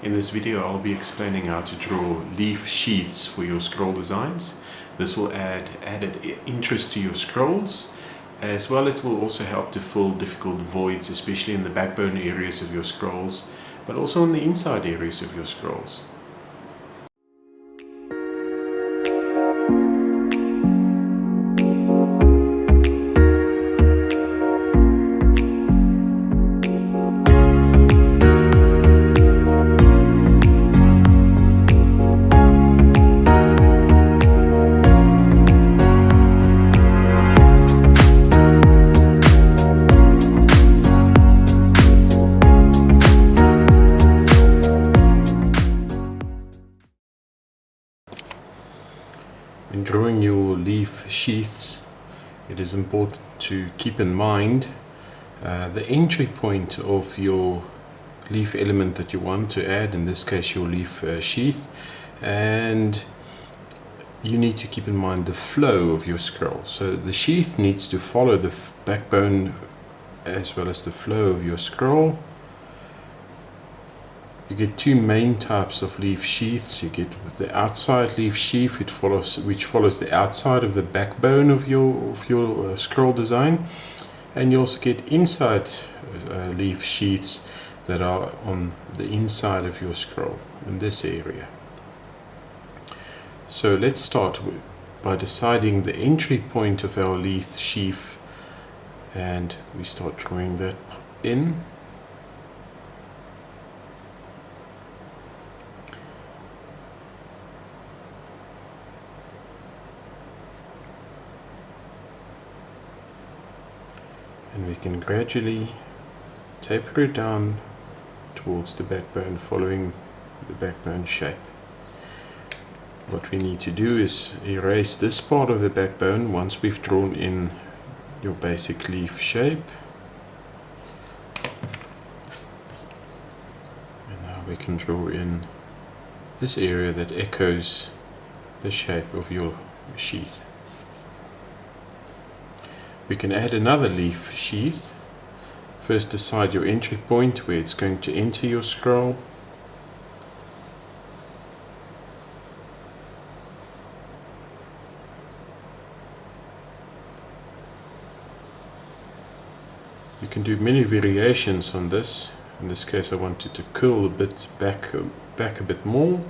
In this video I'll be explaining how to draw leaf sheaths for your scroll designs. This will add added interest to your scrolls, as well it will also help to fill difficult voids, especially in the backbone areas of your scrolls, but also in the inside areas of your scrolls. In drawing your leaf sheaths, it is important to keep in mind the entry point of your leaf element that you want to add, in this case your leaf sheath, and you need to keep in mind the flow of your scroll. So the sheath needs to follow the backbone as well as the flow of your scroll. You get two main types of leaf sheaths. You get with the outside leaf sheath, which follows the outside of the backbone of your scroll design, and you also get inside leaf sheaths that are on the inside of your scroll in this area. So let's start by deciding the entry point of our leaf sheath, and we start drawing that in. And we can gradually taper it down towards the backbone, following the backbone shape. What we need to do is erase this part of the backbone once we've drawn in your basic leaf shape. And now we can draw in this area that echoes the shape of your sheath. We can add another leaf sheath. First decide your entry point where it's going to enter your scroll. You can do many variations on this. In this case I wanted to curl a bit back a bit more.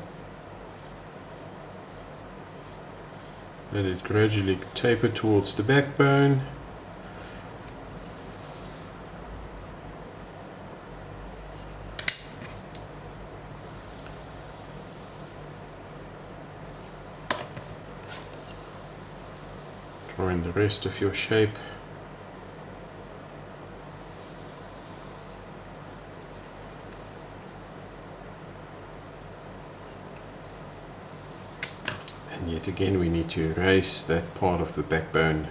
Let it gradually taper towards the backbone. Draw in the rest of your shape. And yet again we need to erase that part of the backbone,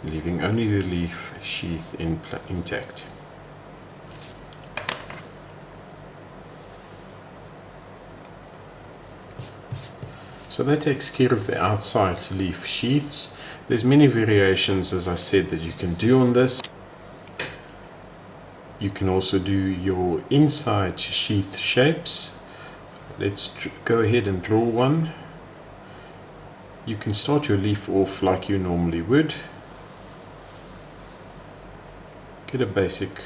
leaving only the leaf sheath intact. So that takes care of the outside leaf sheaths. There's many variations, as I said, that you can do on this. You can also do your inside sheath shapes. Let's go ahead and draw one. You can start your leaf off like you normally would. Get a basic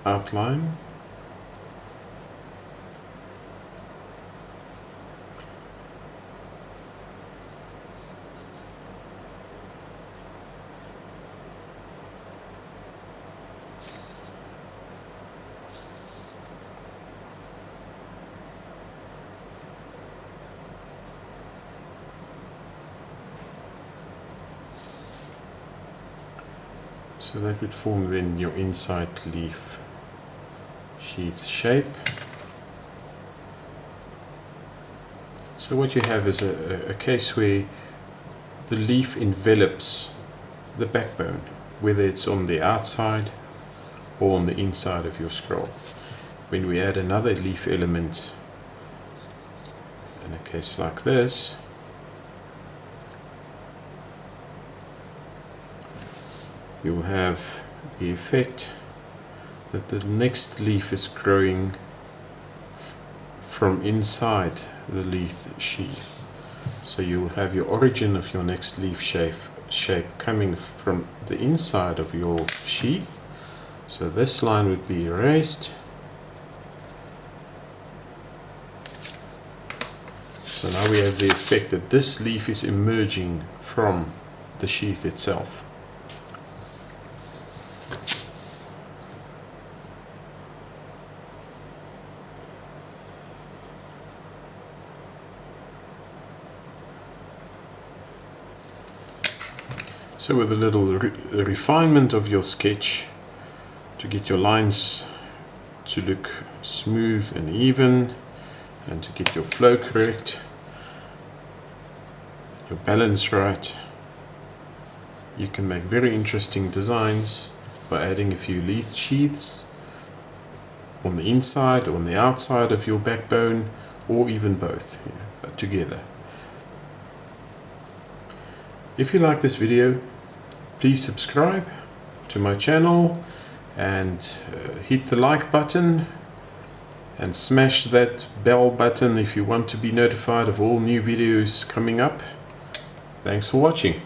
outline. So that would form then your inside leaf sheath shape. So what you have is a case where the leaf envelops the backbone, whether it's on the outside or on the inside of your scroll. When we add another leaf element, in a case like this, you'll have the effect that the next leaf is growing from inside the leaf sheath. So you'll have your origin of your next leaf shape coming from the inside of your sheath. So this line would be erased. So now we have the effect that this leaf is emerging from the sheath itself. So with a little refinement of your sketch to get your lines to look smooth and even, and to get your flow correct, your balance right, you can make very interesting designs by adding a few leaf sheaths on the inside or on the outside of your backbone, or even both together. If you like this video, please subscribe to my channel and hit the like button and smash that bell button if you want to be notified of all new videos coming up. Thanks for watching.